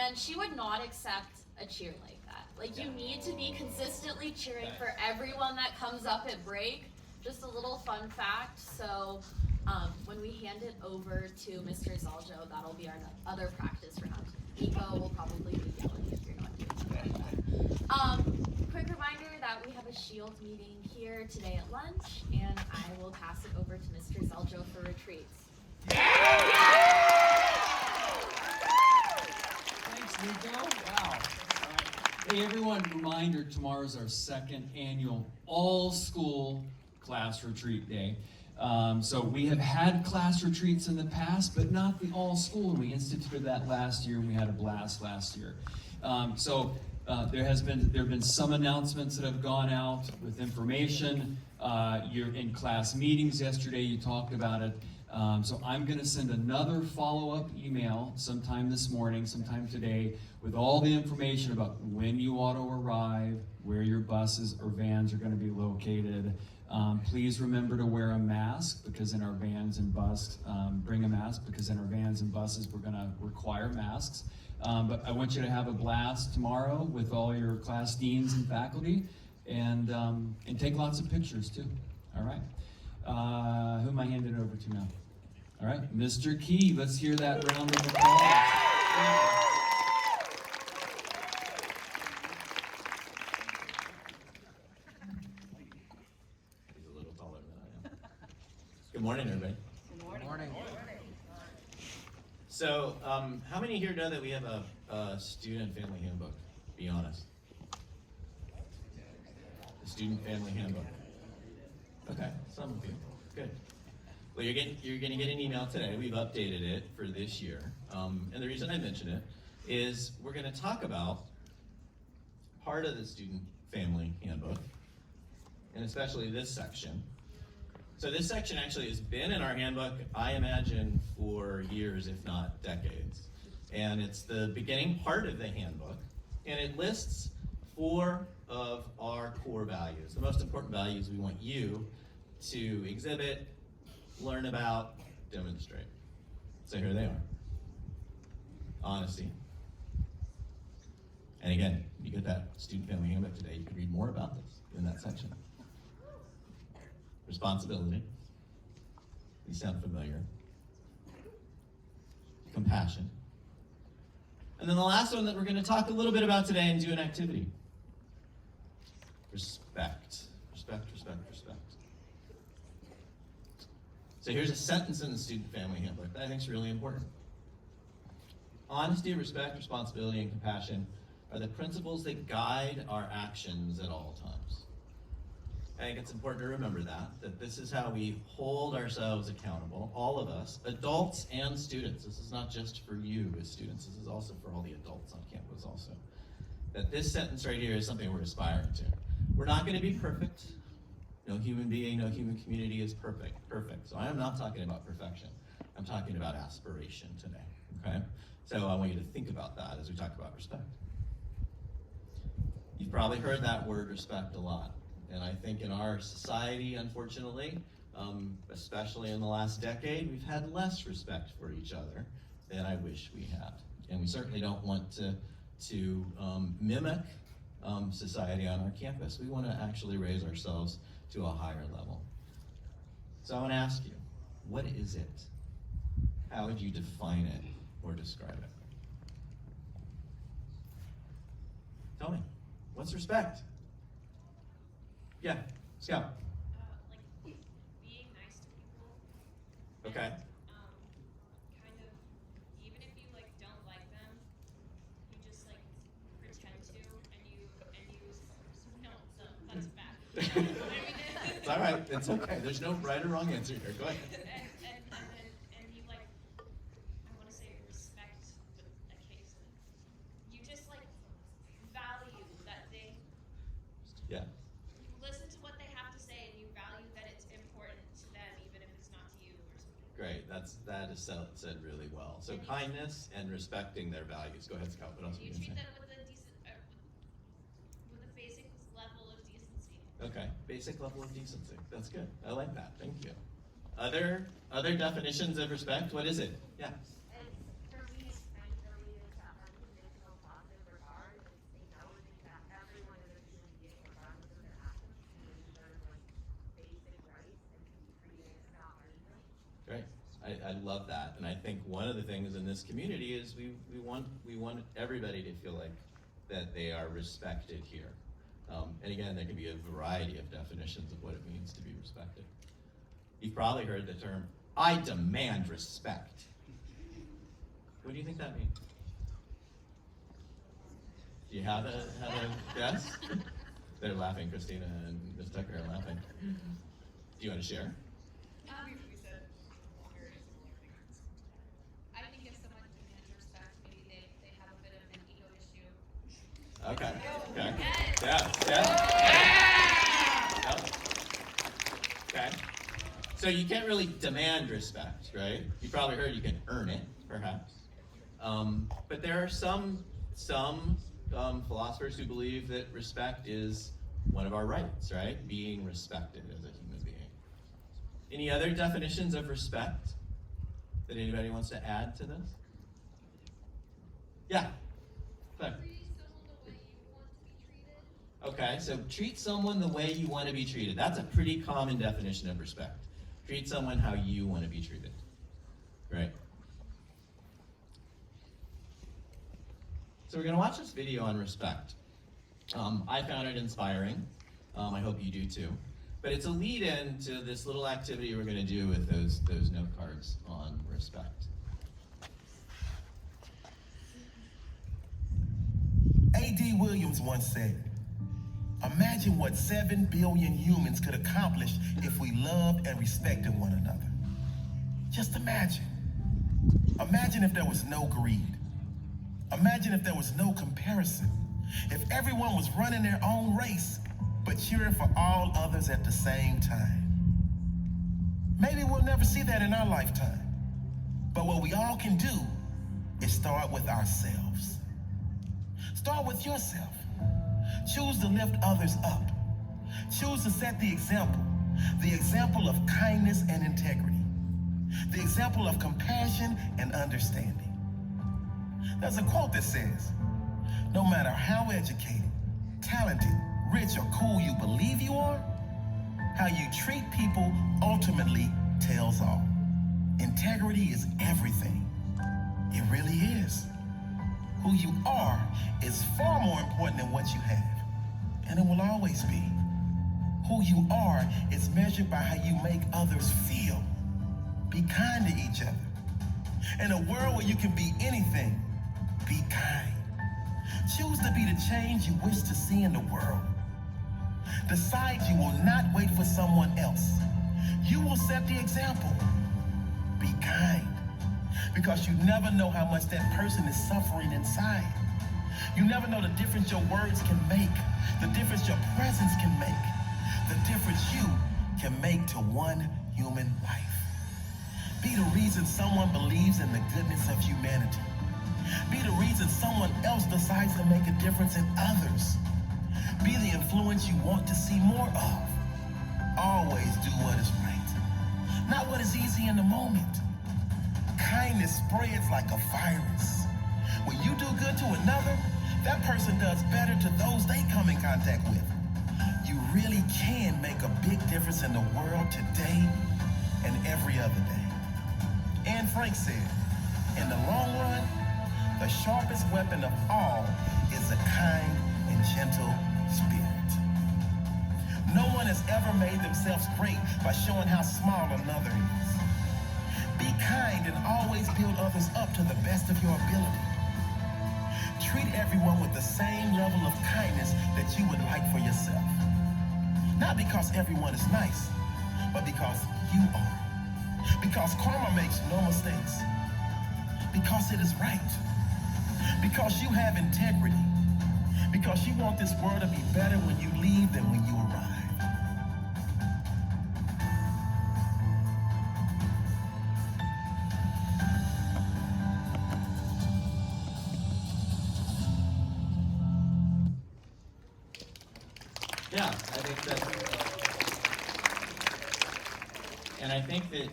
and she would not accept a cheer like that. Like, you need to be consistently cheering for everyone that comes up at break. Just a little fun fact. So when we hand it over to Mr. Zaljo, that'll be our other practice round. Nico will probably be yelling if you're not doing that. Quick reminder that we have a SHIELD meeting here today at lunch, and I will pass it over to Mr. Zaljo for retreats. Thanks, Nico. Wow. Hey everyone, reminder, tomorrow's our second annual all-school class retreat day. So we have had class retreats in the past, but not the all-school. We instituted that last year, and we had a blast last year. There have been some announcements that have gone out with information. You're in class meetings yesterday, you talked about it. So I'm going to send another follow-up email sometime this morning, sometime today, with all the information about when you ought to arrive, where your buses or vans are going to be located. Please remember to wear a mask, because in our vans and bus, bring a mask, because in our vans and buses we're going to require masks. But I want you to have a blast tomorrow with all your class deans and faculty, and take lots of pictures too. All right. Who am I handing it over to now? All right, Mr. Key. Let's hear that round of applause. He's a little taller than I am. Good morning, everybody. Good morning. So, how many here know that we have a student family handbook? Be honest. The student family handbook. Okay, some of you. Good. Well, you're going to get an email today. We've updated it for this year. And the reason I mention it is we're going to talk about part of the student family handbook, and especially this section. So this section actually has been in our handbook, I imagine, for years, if not decades. And it's the beginning part of the handbook, and it lists 4 of our core values, the most important values we want you to exhibit, learn about, demonstrate. So here they are. Honesty. And again, you get that student family handbook today, you can read more about this in that section. Responsibility. These sound familiar. Compassion. And then the last one that we're going to talk a little bit about today and do an activity. Respect. Respect, respect, respect. So here's a sentence in the student family handbook that I think is really important. Honesty, respect, responsibility, and compassion are the principles that guide our actions at all times. I think it's important to remember that this is how we hold ourselves accountable, all of us, adults and students. This is not just for you as students, this is also for all the adults on campus also. That this sentence right here is something we're aspiring to. We're not going to be perfect. No human being, no human community is perfect. So I am not talking about perfection. I'm talking about aspiration today, okay? So I want you to think about that as we talk about respect. You've probably heard that word respect a lot. And I think in our society, unfortunately, especially in the last decade, we've had less respect for each other than I wish we had. And we certainly don't want to mimic society on our campus. We want to actually raise ourselves to a higher level. So I want to ask you, what is it? How would you define it or describe it? Tell me, what's respect? Yeah, Scout. Like being nice to people. Okay. Kind of, even if you like don't like them, you just like pretend to, and you no, that's bad. I mean, It's all right. It's okay. There's no right or wrong answer here. Go ahead. and you like, I want to say respect with a case. You just like value that they. Yeah. You listen to what they have to say, and you value that it's important to them, even if it's not to you or something. Great. That is said really well. So kindness and respecting their values. Go ahead, Scout. What else You were you treat going to say? them with a decent, with a basic level of decency. Okay. Basic level of decency. That's good. I like that. Thank you. Other definitions of respect? What is it? Yeah. For me, it's kind of I love that, and I think one of the things in this community is we want everybody to feel like that they are respected here. And again, there can be a variety of definitions of what it means to be respected. You've probably heard the term, "I demand respect." What do you think that means? Do you have a guess? They're laughing. Christina and Ms. Tucker are laughing. Do you want to share? We said longer and similar things. I think if someone demands respect, maybe they have a bit of an ego issue. Okay. Okay. Yeah. Okay. So you can't really demand respect, right? You probably heard you can earn it, perhaps. But there are some philosophers who believe that respect is one of our rights, right? Being respected as a human being. Any other definitions of respect that anybody wants to add to this? Yeah. Go ahead. Okay, so treat someone the way you want to be treated. That's a pretty common definition of respect. Treat someone how you want to be treated, right? So we're going to watch this video on respect. I found it inspiring. I hope you do too. But it's a lead-in to this little activity we're going to do with those note cards on respect. A.D. Williams once said, "Imagine what 7 billion humans could accomplish if we loved and respected one another." Just imagine. Imagine if there was no greed. Imagine if there was no comparison. If everyone was running their own race, but cheering for all others at the same time. Maybe we'll never see that in our lifetime. But what we all can do is start with ourselves. Start with yourself. Choose to lift others up. Choose to set the example of kindness and integrity, the example of compassion and understanding. There's a quote that says, "No matter how educated, talented, rich, or cool you believe you are, how you treat people ultimately tells all." Integrity is everything. It really is. Who you are is far more important than what you have, and it will always be. Who you are is measured by how you make others feel. Be kind to each other. In a world where you can be anything, be kind. Choose to be the change you wish to see in the world. Decide you will not wait for someone else. You will set the example. Be kind. Because you never know how much that person is suffering inside. You never know the difference your words can make, the difference your presence can make, the difference you can make to one human life. Be the reason someone believes in the goodness of humanity. Be the reason someone else decides to make a difference in others. Be the influence you want to see more of. Always do what is right, not what is easy in the moment. Kindness spreads like a virus. When you do good to another, that person does better to those they come in contact with. You really can make a big difference in the world today and every other day. Anne Frank said, "In the long run, the sharpest weapon of all is a kind and gentle spirit." No one has ever made themselves great by showing how small another is. Be kind and always build others up to the best of your ability. Treat everyone with the same level of kindness that you would like for yourself. Not because everyone is nice, but because you are. Because karma makes no mistakes. Because it is right. Because you have integrity. Because you want this world to be better when you leave than when you arrive. Yeah, I think I think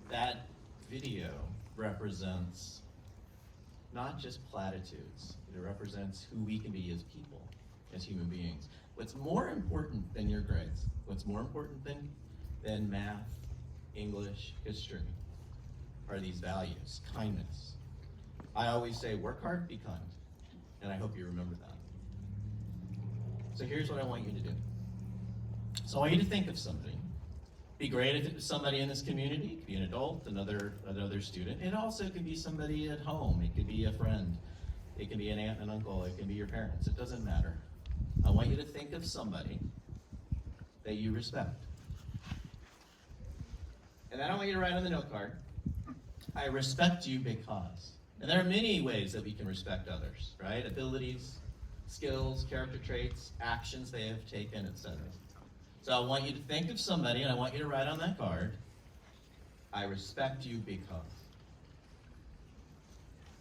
that video represents not just platitudes. It represents who we can be as people, as human beings. What's more important than your grades? What's more important than math, English, history? are these values, kindness. I always say, work hard, be kind. And I hope you remember that. So here's what I want you to do. So I want you to think of somebody. Be great if it was somebody in this community. It could be an adult, another student. It also could be somebody at home. It could be a friend. It can be an aunt and uncle. It can be your parents. It doesn't matter. I want you to think of somebody that you respect. And then I want you to write on the note card, I respect you because. And there are many ways that we can respect others, right? Abilities, skills, character traits, actions they have taken, etc. So I want you to think of somebody, and I want you to write on that card, I respect you because.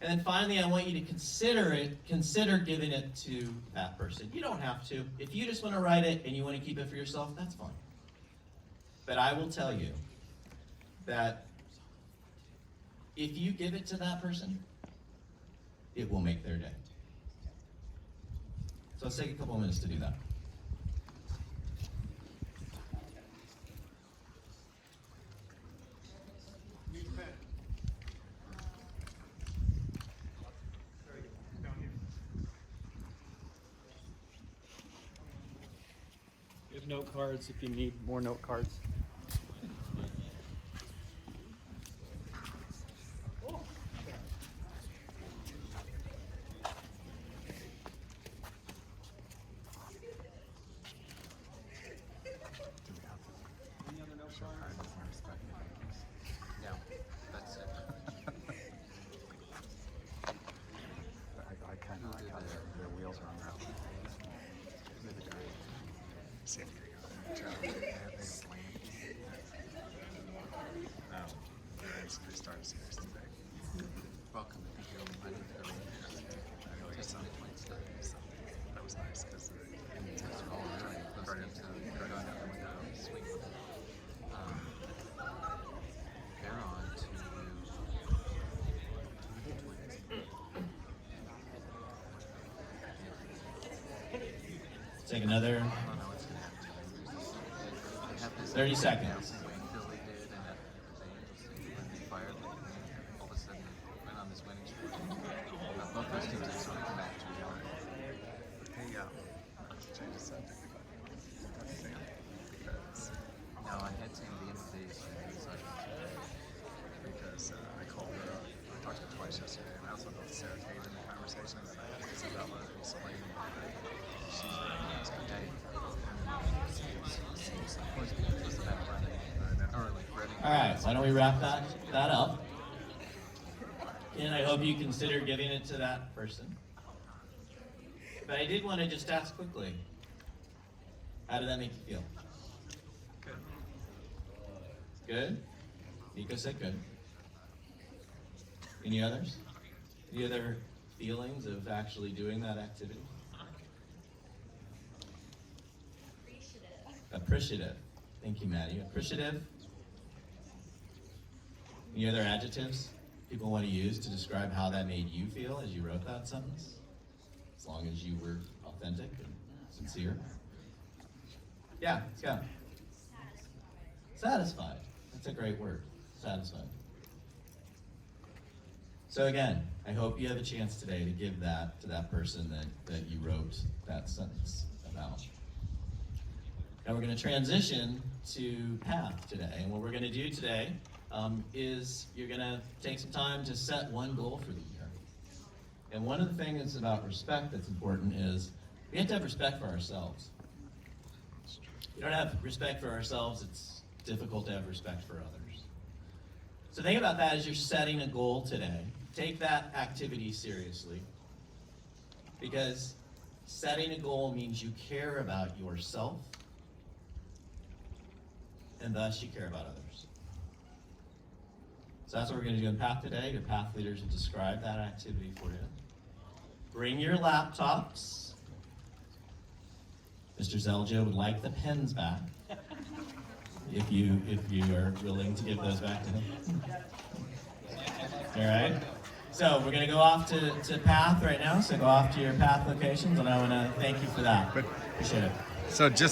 And then finally, I want you to consider giving it to that person. You don't have to. If you just want to write it and you want to keep it for yourself, that's fine. But I will tell you that if you give it to that person, it will make their day. So let's take a couple of minutes to do that. We have note cards if you need more note cards. Any other note cards? No, that's it. I kind of like how their wheels are unraveled. San Diego. They slammed. They started series today. Welcome to the Hill. My name is Billy. Just on the twin stuff. So that was nice because it's all right into right on out the window. Sweet. They're on to the twins. Take another I don't know what's going to happen to them. They have this 30 seconds. Wakefield they did, and at the Angels, when they fired, like, all of a sudden went on this winning streak. Both those teams are sort of come back to each other. Hey, change the subject. Because no, I had seen the invitation because I called her up. I talked to her twice yesterday, and I also know Sarah Kate in the conversation that I had with Isabella explaining she's really nice, but hey, just about running, or like running. All right, why don't we wrap that up? And I hope you consider giving it to that person. But I did want to just ask quickly, how did that make you feel? Good? Nico said good. Any others? Any other feelings of actually doing that activity? Appreciative. Thank you, Maddie. Appreciative. Any other adjectives people want to use to describe how that made you feel as you wrote that sentence? As long as you were authentic and sincere. Yeah, Scott. Satisfied. That's a great word. Satisfied. So again, I hope you have a chance today to give that to that person that you wrote that sentence about. Now we're going to transition to PATH today. And what we're going to do today is you're going to take some time to set one goal for the year. And one of the things about respect that's important is we have to have respect for ourselves. If you don't have respect for ourselves, it's difficult to have respect for others. So think about that as you're setting a goal today. Take that activity seriously, because setting a goal means you care about yourself, and thus you care about others. So that's what we're going to do in PATH today. Your PATH leaders will describe that activity for you. Bring your laptops. Mr. Zeljo would like the pens back, if you are willing to give those back to him. All right. So we're going to go off to PATH right now. So go off to your PATH locations, and I want to thank you for that. Appreciate it. So just